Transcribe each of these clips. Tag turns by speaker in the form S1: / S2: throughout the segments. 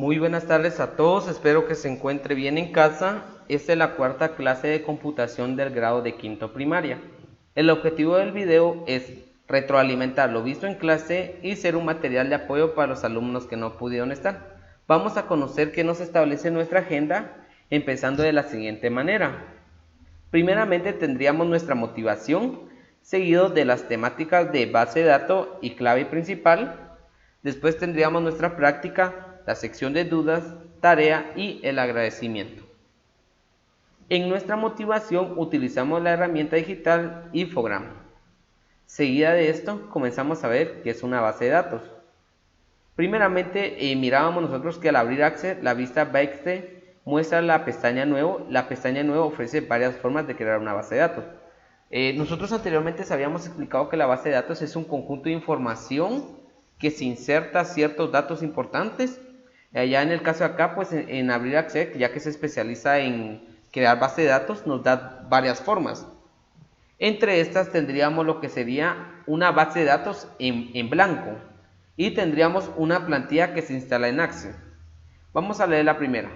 S1: Muy buenas tardes a todos, espero que se encuentre bien en casa. Esta es la cuarta clase de computación del grado de quinto primaria. El objetivo del video es retroalimentar lo visto en clase y ser un material de apoyo para los alumnos que no pudieron estar. Vamos a conocer qué nos establece nuestra agenda, empezando de la siguiente manera. Primeramente tendríamos nuestra motivación, seguido de las temáticas de base de datos y clave principal. Después tendríamos nuestra práctica, la sección de dudas, tarea y el agradecimiento. En nuestra motivación utilizamos la herramienta digital Infogram. Seguida de esto comenzamos a ver qué es una base de datos. Primeramente mirábamos nosotros que al abrir Access la vista Backstage muestra la pestaña nuevo. La pestaña nuevo ofrece varias formas de crear una base de datos. Nosotros anteriormente habíamos explicado que la base de datos es un conjunto de información que se inserta ciertos datos importantes. Ya en el caso de acá, pues en abrir Access, ya que se especializa en crear base de datos, nos da varias formas. Entre estas tendríamos lo que sería una base de datos en blanco y tendríamos una plantilla que se instala en Access. Vamos a leer la primera.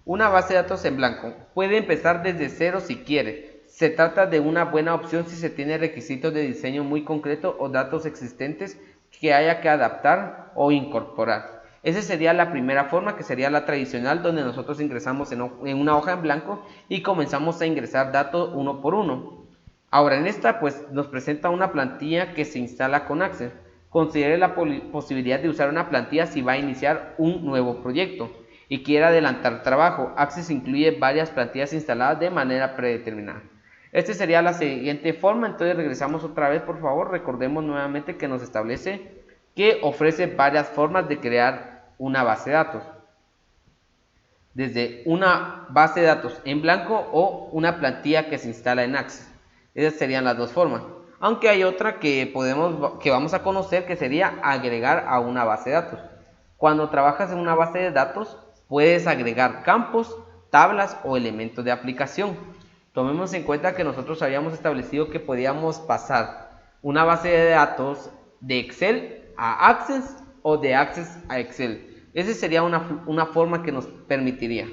S1: Una base de datos en blanco. Puede empezar desde cero si quiere. Se trata de una buena opción si se tiene requisitos de diseño muy concretos o datos existentes que haya que adaptar o incorporar. Esa sería la primera forma, que sería la tradicional, donde nosotros ingresamos en una hoja en blanco y comenzamos a ingresar datos uno por uno. Ahora en esta pues nos presenta una plantilla que se instala con Access. Considere la posibilidad de usar una plantilla si va a iniciar un nuevo proyecto y quiere adelantar trabajo. Access incluye varias plantillas instaladas de manera predeterminada. Esta sería la siguiente forma. Entonces regresamos otra vez, por favor. Recordemos nuevamente que nos establece que ofrece varias formas de crear una base de datos. Desde una base de datos en blanco o una plantilla que se instala en Access. Esas serían las dos formas. Aunque hay otra que vamos a conocer, que sería agregar a una base de datos. Cuando trabajas en una base de datos, puedes agregar campos, tablas o elementos de aplicación. Tomemos en cuenta que nosotros habíamos establecido que podíamos pasar una base de datos de Excel a Access o de Access a Excel. Esa sería una forma que nos permitiría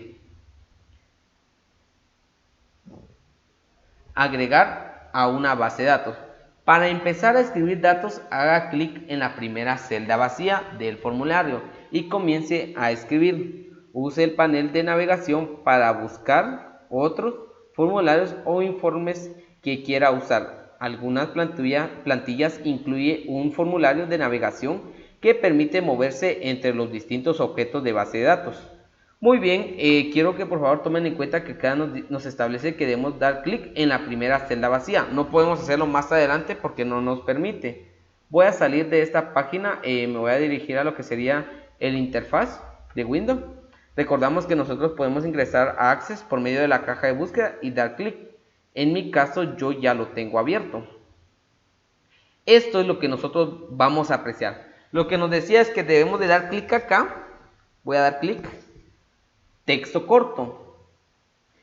S1: agregar a una base de datos. Para empezar a escribir datos, haga clic en la primera celda vacía del formulario y comience a escribir. Use el panel de navegación para buscar otros formularios o informes que quiera usar. Algunas plantillas incluyen un formulario de navegación que permite moverse entre los distintos objetos de base de datos. Muy bien, quiero que por favor tomen en cuenta que acá nos establece que debemos dar clic en la primera celda vacía. No podemos hacerlo más adelante porque no nos permite. Voy a salir de esta página, me voy a dirigir a lo que sería el interfaz de Windows. Recordamos que nosotros podemos ingresar a Access por medio de la caja de búsqueda y dar clic. En mi caso yo ya lo tengo abierto. Esto es lo que nosotros vamos a apreciar. Lo que nos decía es que debemos de dar clic acá. Voy a dar clic. Texto corto.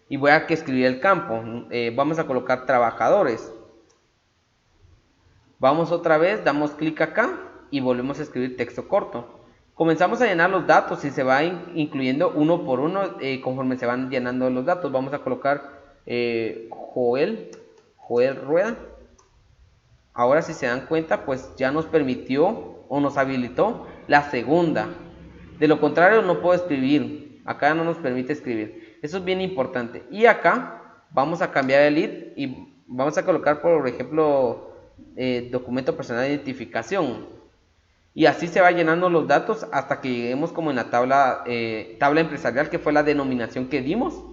S1: Y voy a escribir el campo. Vamos a colocar trabajadores. Vamos otra vez, damos clic acá y volvemos a escribir texto corto. Comenzamos a llenar los datos y se va incluyendo uno por uno conforme se van llenando los datos. Vamos a colocar Joel Rueda. Ahora si se dan cuenta pues ya nos permitió o nos habilitó la segunda. De lo contrario no puedo escribir. Acá no nos permite escribir. Eso es bien importante. Y acá vamos a cambiar el id y vamos a colocar por ejemplo documento personal de identificación. Y así se va llenando los datos hasta que lleguemos como en la tabla empresarial, que fue la denominación que dimos.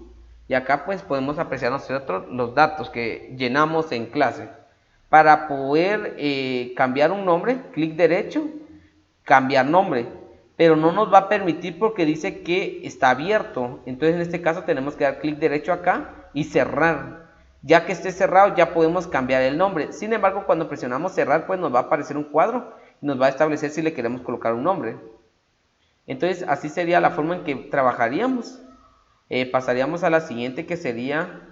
S1: Y acá pues podemos apreciar nosotros los datos que llenamos en clase. Para poder cambiar un nombre, clic derecho, cambiar nombre. Pero no nos va a permitir porque dice que está abierto. Entonces en este caso tenemos que dar clic derecho acá y cerrar. Ya que esté cerrado ya podemos cambiar el nombre. Sin embargo, cuando presionamos cerrar pues nos va a aparecer un cuadro y nos va a establecer si le queremos colocar un nombre. Entonces así sería la forma en que trabajaríamos. Pasaríamos a la siguiente, que sería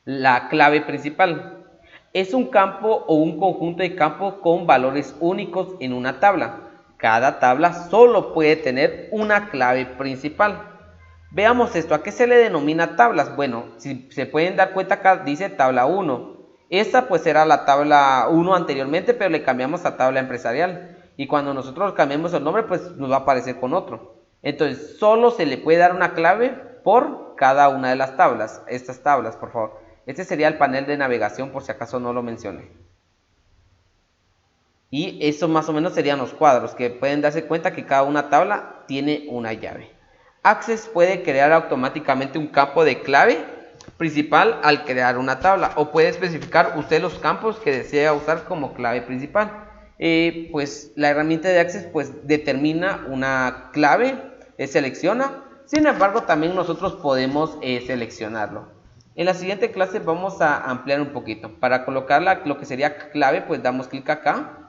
S1: la clave principal. Es un campo o un conjunto de campos con valores únicos en una tabla. cada tabla solo puede tener una clave principal. Veamos esto, ¿a qué se le denomina tablas? Bueno, si se pueden dar cuenta acá dice tabla 1. Esta pues era la tabla 1 anteriormente, pero le cambiamos a tabla empresarial. Y cuando nosotros cambiamos el nombre, pues nos va a aparecer con otro. Entonces, solo se le puede dar una clave por cada una de las tablas. Estas tablas, por favor. Este sería el panel de navegación, por si acaso no lo mencioné. Y eso más o menos serían los cuadros, que pueden darse cuenta que cada una tabla tiene una llave. Access puede crear automáticamente un campo de clave principal al crear una tabla, o puede especificar usted los campos que desea usar como clave principal. Pues la herramienta de Access pues determina una clave, selecciona, sin embargo también nosotros podemos seleccionarlo. En la siguiente clase vamos a ampliar un poquito. Para colocar lo que sería clave, pues damos clic acá.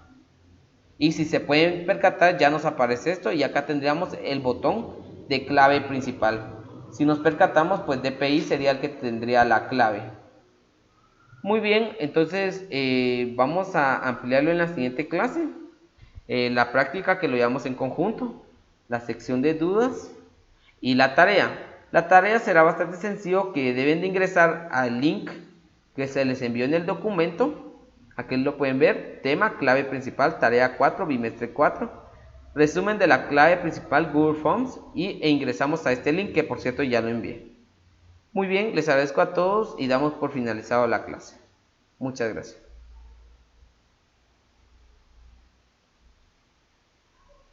S1: Y si se pueden percatar, ya nos aparece esto y acá tendríamos el botón de clave principal. Si nos percatamos, pues DPI sería el que tendría la clave. Muy bien, entonces vamos a ampliarlo en la siguiente clase. La práctica que lo llevamos en conjunto, la sección de dudas y la tarea. La tarea será bastante sencillo, que deben de ingresar al link que se les envió en el documento. Aquí lo pueden ver, tema, clave principal, tarea 4, bimestre 4, resumen de la clave principal Google Forms e ingresamos a este link que por cierto ya lo envié. Muy bien, les agradezco a todos y damos por finalizado la clase. Muchas gracias.